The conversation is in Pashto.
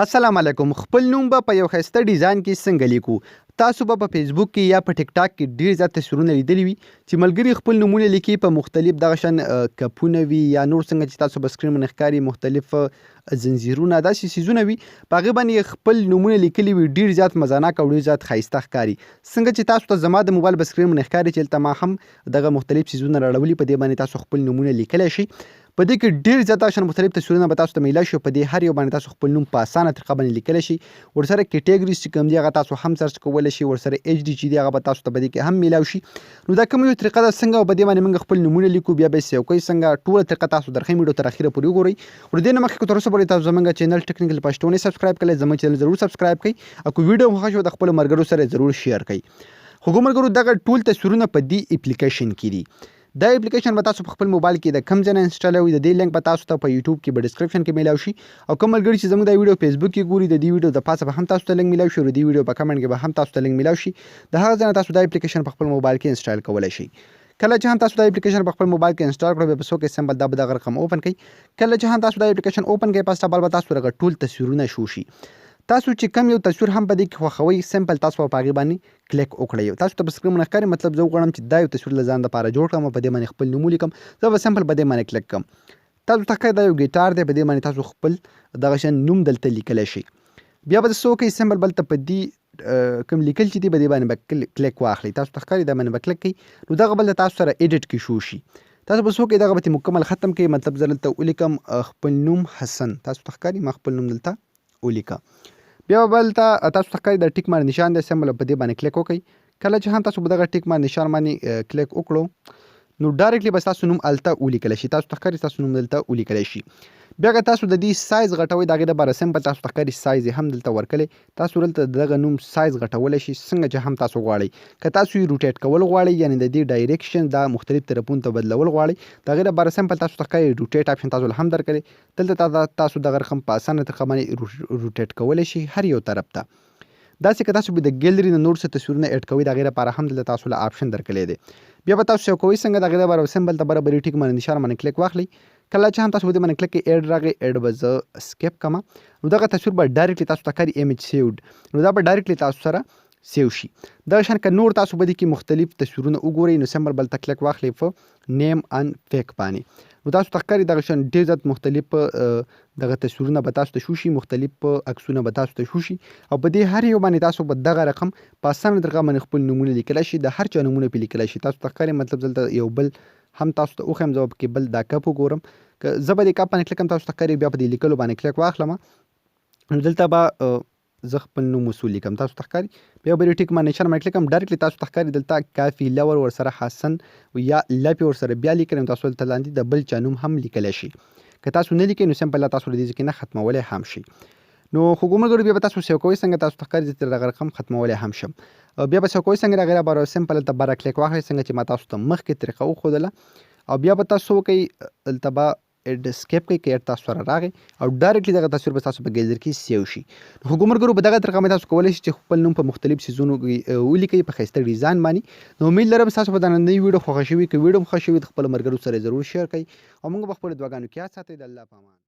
السلام علیکم. خپل نوم به په یو ښایسته ډیزاین کې څنګه لیکو؟ تاسو به په فیسبوک کې یا په ټیک ټاک کې ډېر زیات تصویرونه لیدلي وي چې ملګري خپل نومونه لیکي په مختلف دغه شان کپونه وي یا نور څنګه چې تاسو په سکرین باندې ښکاري مختلف زنځیرونه داسې څیزونه وي په هغې باندې خپل نومونه لیکلي وي ډېر زیات مزاناک او ډېر زیات ښایسته ښکاري. څنګه چې تاسو ته زما د موبایل په سکرین باندې ښکاري چې هلته ما هم دغه مختلف څیزونه راړولي په دې باندې تاسو خپل نومونه لیکلی شئ. په دې کې ډېر زیات دغه شان مختلف تصویرونه به تاسو ته میلاو شي او په دې هر یو باندې تاسو خپل نوم په اسانه طریقه باندې لیکلی شئ. ورسره کیټګریز چې کوم دي هغه تاسو هم سرچ کولی شئ. ورسره ایچ ډي چې دي هغه به تاسو ته په دې کې هم میلاو شي. نو دا کومه یو طریقه ده څنګه او په دې باندې موږ خپل نومونه لیکو بیا به یې سیو کوئ څنګه ټوله طریقه تاسو درښیم ویډیو تر اخره پورې وګورئ. ور دې نه مخکې که تر اوسه پورې تاسو زموږ چینل ټیکنیکل پښتو نه سبسکرایب کړئ زموږ چینل ضرور سبسکرایب کړئ او که ویډیو مو خوښ شو د خپلو ملګرو سره ضرور شیر کړئ. خو ملګرو دغه ټول تصویرونه په دې اپلیکیشن کې دي. دا اپلیکیشن به تاسو په خپل موبایل کې د کوم ځای نه انسټالوئ. د دې لینک به تاسو ته په یوټیوب کې به ډسکرپشن کې میلاو شي او کوم ملګري چې زموږ دا ویډیو فیسبوک کې ګوري د دې ویډیو د پاسه به هم تاسو ته لینک میلاو شي او د دې ویډیو په کمنټ کې به هم تاسو ته لینک میلاو شي. د هغه ځای نه تاسو دا اپلیکیشن په خپل موبایل کې انسټال کولی شئ. کله چې هم تاسو دا اپلیکیشن په خپل موبایل کې انسټال کړئ بیا په څو کې سمبل دا به دغه رقم اوپن کړئ. کله چې هم تاسو دا اپلیکیشن اوپن کړئ فسټ اف آل به تاسو دغه ټول تصویرونه شو شي. تاسو چې کوم یو تصویر هم په دې کې خوښوئ سمپل تاسو په هغې باندې کلیک وکړئ. تاسو ته په سکرین باندې ښکاري مطلب زه وغواړم چې دا یو تصویر له ځان دپاره جوړ کړم او په دې باندې خپل نوم ولیکم. زه به سمپل په دې باندې کلیک کړم. تاسو ته ښکاري دا یو ګیټار دی په دې باندې تاسو خپل دغه شان نوم دلته لیکلی شئ. بیا به څه وکړئ سمپل بلته په دې کوم لیکل چې دي په دې باندې به کلیک واخلئ. تاسو ته ښکاري دا باندې به کلیک کړئ نو دغه بل تاسو سره ایډیټ کې شو شي. تاسو به څه وکړئ دغه به مکمل ختم کړئ. مطلب زه دلته ولیکم خپل نوم حسن. تاسو ته ښکاري ما خپل نوم دلته ولیکه. بیا به دلته تاسو ته ښکاري د ټیک مار نشان دی سمبل په دې باندې کلیک وکړئ. کله چې هم تاسو په دغه ټیک مار نشان باندې کلیک وکړو نو ډایرکټلی به ستاسو نوم هلته ولیکلی شي. تاسو ته ښکاري ستاسو نوم دلته ولیکلی شي. بیا که تاسو د دې سایز غټوئ د هغې دپاره سمپل تاسو ته ښکاري سایز یې هم دلته ورکلی. تاسو دلته دغه نوم سایز غټولی شي څنګه چې هم تاسو غواړئ. که تاسو یې روټیټ کول غواړئ یعنې د دې ډایرکشن دا مختلف طرفونو ته بدلول غواړئ د هغې دپاره سمپل تاسو ته ښکاري روټیټ اپشن تاسو له هم درکړی. دلته تاسو دغه رقم په اسانه طریقه باندې روټیټ کولی شي هر یو طرف ته. داسې که تاسو به د ګیلري نه نور څه تصویرونه ایډ کوئ د هغې لپاره هم دلته تاسو له آپشن درکړی دی. بیا به تاسو سیو کوئ څنګه د هغې لپاره سمبل ته برابرې ټیک باندې نشان باندې کلیک واخلئ. کله چې هم تاسو په دې باندې کلیک کړئ ایډ راغی ایډ به زه سکیپ کړمه نو دغه تصویر به ډایرکټلی تاسو ته ښکاري ایمیج سیوډ نو دا به ډایرکټلی تاسو سره سیو شي. دغه شان که نور تاسو په دې کې مختلف تصویرونه وګورئ نو سمبل بلته کلیک واخلئ په نیم ان فیک باندې نو تاسو ته ښکاري دغه شان ډېر زیات مختلف دغه تصویرونه به تاسو ته شو شي. مختلف عکسونه به تاسو ته شو شي او په دې هر یو باندې تاسو به دغه رقم په اسانه طریقه باندې خپل نومونه لیکلی شي. د هر چا نومونه پرې لیکلی شي. تاسو ته ښکاري مطلب دلته یو بل هم تاسو ته وښیم زه به پکې بل دا کپ وګورم. که زه به دې کپ باندې کلیک کړم تاسو ته ښکاري بیا په دې لیکلو باندې کلیک واخلم نو دلته به زه خپل نوم وصول لیکم. تاسو ته ښکاري بیا به ټیک باندې نشان باندې کلیک کړم ډایرکټلی تاسو ته ښکاري دلته کافي لور ورسره حسن یا لپې ورسره بیا لیکلی نو تاسو دلته لاندې د بل چا نوم هم لیکلی شي. که تاسو نه لیکئ نو سمپل تاسو له دې ځای کې نه ختمولی هم شي. نو خو ملګرو بیا به تاسو سیو کوئ څنګه تاسو ته ښکاري زه دغه رقم ختمولی هم شم. بیا به سیو کوئ څنګه د هغې لپاره سمپل دلته بره کلیک واخلئ څنګه چې ما تاسو ته مخکې طریقه وښودله او بیا به تاسو وکئ دلته به ایډ سکیپ کوئ که ایډ تاسو سره راغی او ډایرکټلی دغه تصویر به تاسو په ګیلري کې سیو شي. خو ملګرو په دغه طریقه باندې تاسو کولی شئ چې خپل نوم په مختلف څیزونو ولیکئ په ښایسته ډیزاین باندې. نو امید لرم ستاسو په دا نننۍ ویډیو خوښه شوي. که ویډیو مو خوښ شوي د خپلو ملګرو سره ضرور شیر کړئ او موږ به خپلو دعاګانو کې یاد ساتئ. د الله په امان.